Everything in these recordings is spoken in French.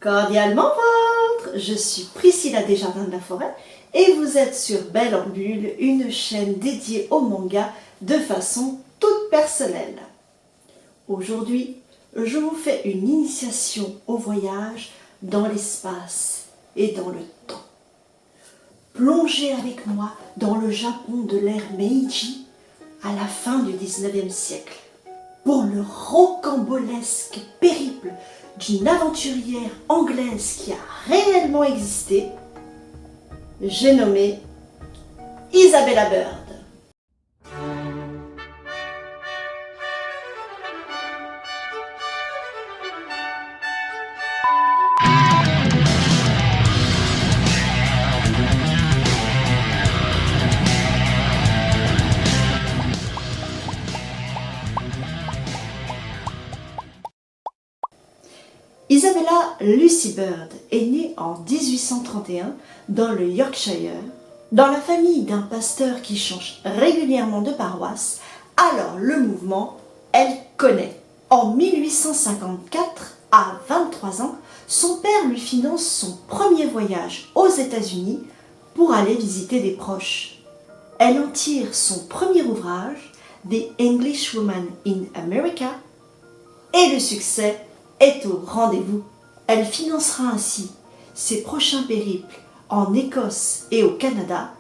Cordialement vôtre, je suis Priscilla Desjardins de la Forêt et vous êtes sur Belle en Bulle, une chaîne dédiée au manga de façon toute personnelle. Aujourd'hui, je vous fais une initiation au voyage dans l'espace et dans le temps. Plongez avec moi dans le Japon de l'ère Meiji à la fin du 19e siècle pour le rocambolesque périple d'une aventurière anglaise qui a réellement existé, j'ai nommé Isabella Bird. Isabella Lucy Bird est née en 1831 dans le Yorkshire, dans la famille d'un pasteur qui change régulièrement de paroisse. Alors le mouvement, elle connaît. En 1854, à 23 ans, son père lui finance son premier voyage aux États-Unis pour aller visiter des proches. Elle en tire son premier ouvrage, The English Woman in America, et le succès est au rendez-vous. Elle financera ainsi ses prochains périples en Écosse et au Canada,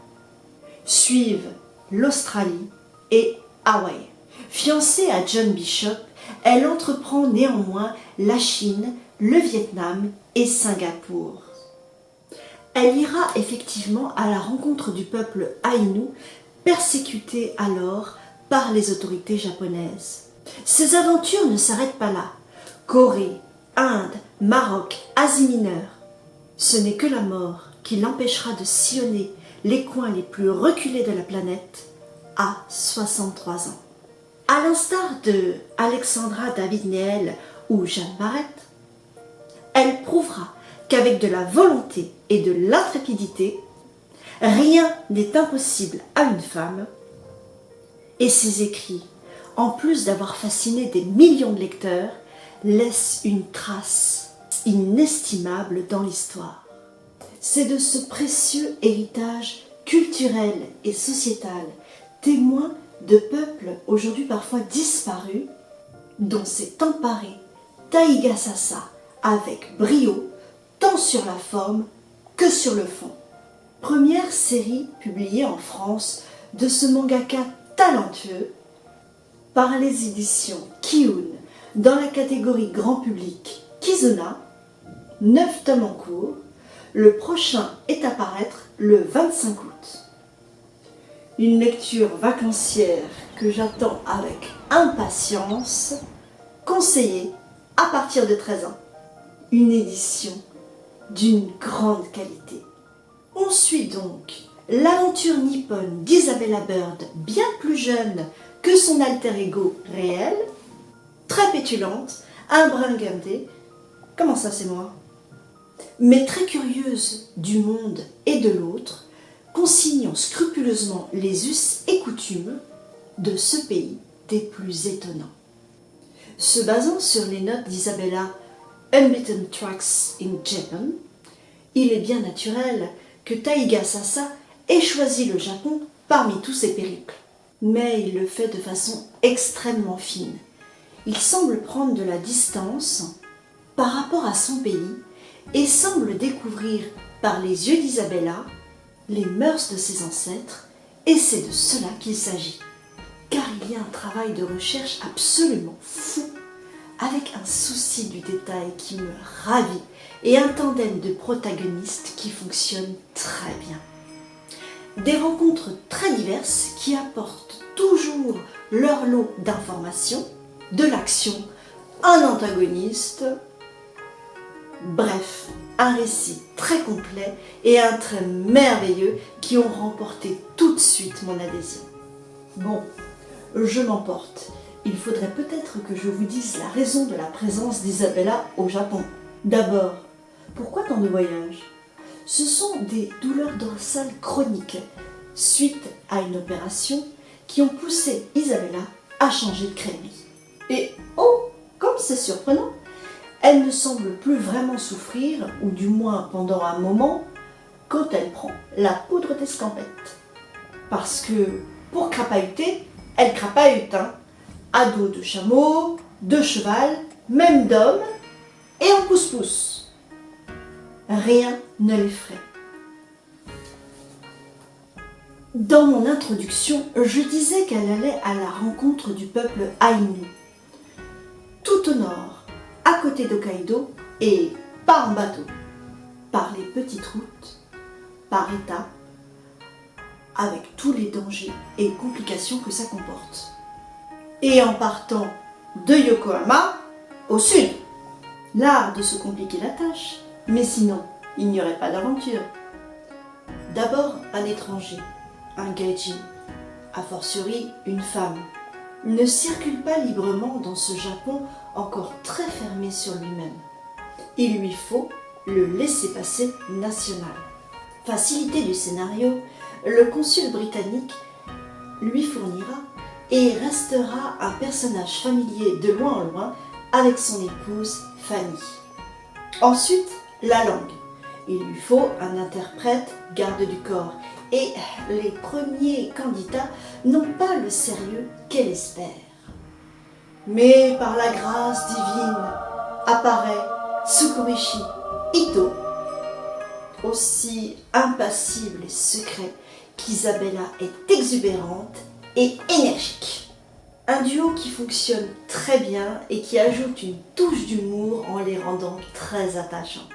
suivent l'Australie et Hawaï. Fiancée à John Bishop, elle entreprend néanmoins la Chine, le Vietnam et Singapour. Elle ira effectivement à la rencontre du peuple Aïnou, persécuté alors par les autorités japonaises. Ses aventures ne s'arrêtent pas là. Corée, Inde, Maroc, Asie mineure. Ce n'est que la mort qui l'empêchera de sillonner les coins les plus reculés de la planète à 63 ans. À l'instar de Alexandra David-Néel ou Jeanne Barrett, elle prouvera qu'avec de la volonté et de l'intrépidité, rien n'est impossible à une femme. Et ses écrits, en plus d'avoir fasciné des millions de lecteurs, laisse une trace inestimable dans l'histoire. C'est de ce précieux héritage culturel et sociétal, témoin de peuples aujourd'hui parfois disparus, dont s'est emparé Taiga Sasa avec brio, tant sur la forme que sur le fond. Première série publiée en France de ce mangaka talentueux par les éditions Kiun, dans la catégorie grand public Kizuna, 9 tomes en cours. Le prochain est à paraître le 25 août. Une lecture vacancière que j'attends avec impatience, conseillée à partir de 13 ans. Une édition d'une grande qualité. On suit donc l'aventure nippone d'Isabella Bird, bien plus jeune que son alter ego réel, très pétulante, un brin guindé, comment ça c'est moi, mais très curieuse du monde et de l'autre, consignant scrupuleusement les us et coutumes de ce pays des plus étonnants. Se basant sur les notes d'Isabella Unbeaten Tracks in Japan, il est bien naturel que Taiga Sasa ait choisi le Japon parmi tous ses périples. Mais il le fait de façon extrêmement fine. Il semble prendre de la distance par rapport à son pays et semble découvrir par les yeux d'Isabella les mœurs de ses ancêtres, et c'est de cela qu'il s'agit. Car il y a un travail de recherche absolument fou, avec un souci du détail qui me ravit et un tandem de protagonistes qui fonctionne très bien. Des rencontres très diverses qui apportent toujours leur lot d'informations, de l'action, un antagoniste, bref, un récit très complet et un trait merveilleux qui ont remporté tout de suite mon adhésion. Bon, je m'emporte. Il faudrait peut-être que je vous dise la raison de la présence d'Isabella au Japon. D'abord, pourquoi tant de voyages? Ce sont des douleurs dorsales chroniques suite à une opération qui ont poussé Isabella à changer de crèmerie. Et oh, comme c'est surprenant, Elle ne semble plus vraiment souffrir, ou du moins pendant un moment, quand elle prend la poudre d'escampette. Parce que pour crapahuter, elle crapahute, hein, à dos de chameau, de cheval, même d'homme, et en pousse-pousse. Rien ne l'effraie. Dans mon introduction, je disais qu'elle allait à la rencontre du peuple Ainu, tout au nord, à côté d'Hokkaido, et pas en bateau, par les petites routes, par étapes, avec tous les dangers et complications que ça comporte. Et en partant de Yokohama au sud, l'art de se compliquer la tâche, mais sinon, il n'y aurait pas d'aventure. D'abord, un étranger, un gaijin, a fortiori une femme, ne circule pas librement dans ce Japon encore très fermé sur lui-même. Il lui faut le laissez-passer national. Facilité du scénario, le consul britannique lui fournira et restera un personnage familier de loin en loin avec son épouse Fanny. Ensuite, la langue. Il lui faut un interprète garde du corps et les premiers candidats n'ont pas le sérieux qu'elle espère. Mais par la grâce divine apparaît Tsukurishi Ito, aussi impassible et secret qu'Isabella est exubérante et énergique. Un duo qui fonctionne très bien et qui ajoute une touche d'humour en les rendant très attachants.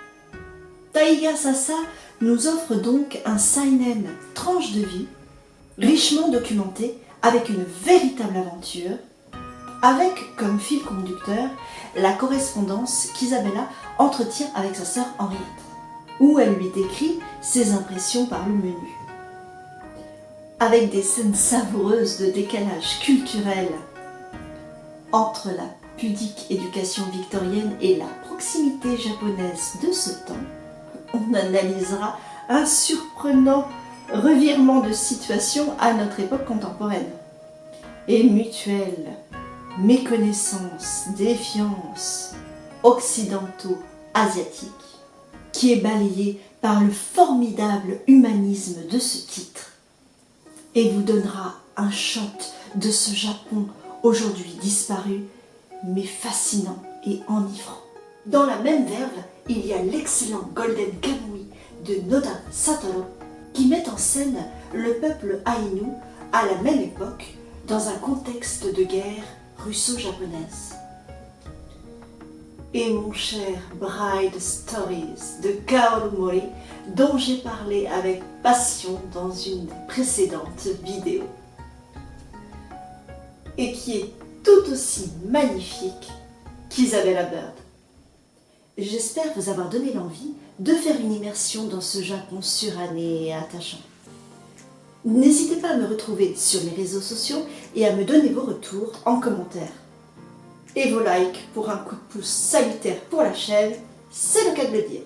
Taiga Sasa nous offre donc un seinen tranche de vie, richement documenté, avec une véritable aventure, avec comme fil conducteur la correspondance qu'Isabella entretient avec sa sœur Henriette, où elle lui décrit ses impressions par le menu. Avec des scènes savoureuses de décalage culturel entre la pudique éducation victorienne et la proximité japonaise de ce temps, on analysera un surprenant revirement de situation à notre époque contemporaine. Et mutuelle, méconnaissance, défiance, occidentaux, asiatiques, qui est balayé par le formidable humanisme de ce titre et vous donnera un shot de ce Japon aujourd'hui disparu, mais fascinant et enivrant. Dans la même verve, il y a l'excellent Golden Kamuy de Noda Satoru qui met en scène le peuple Ainu à la même époque dans un contexte de guerre russo-japonaise. Et mon cher Bride Stories de Kaoru Mori, dont j'ai parlé avec passion dans une précédente vidéo, et qui est tout aussi magnifique qu'Isabella Bird. J'espère vous avoir donné l'envie de faire une immersion dans ce Japon suranné et attachant. N'hésitez pas à me retrouver sur les réseaux sociaux et à me donner vos retours en commentaire. Et vos likes pour un coup de pouce salutaire pour la chaîne, c'est le cas de le dire.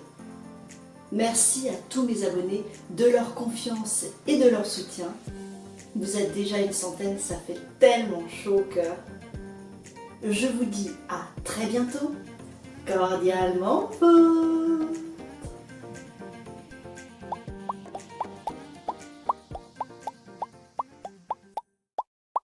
Merci à tous mes abonnés de leur confiance et de leur soutien. Vous êtes déjà une centaine, ça fait tellement chaud au cœur. Je vous dis à très bientôt. Cordialement, Paul.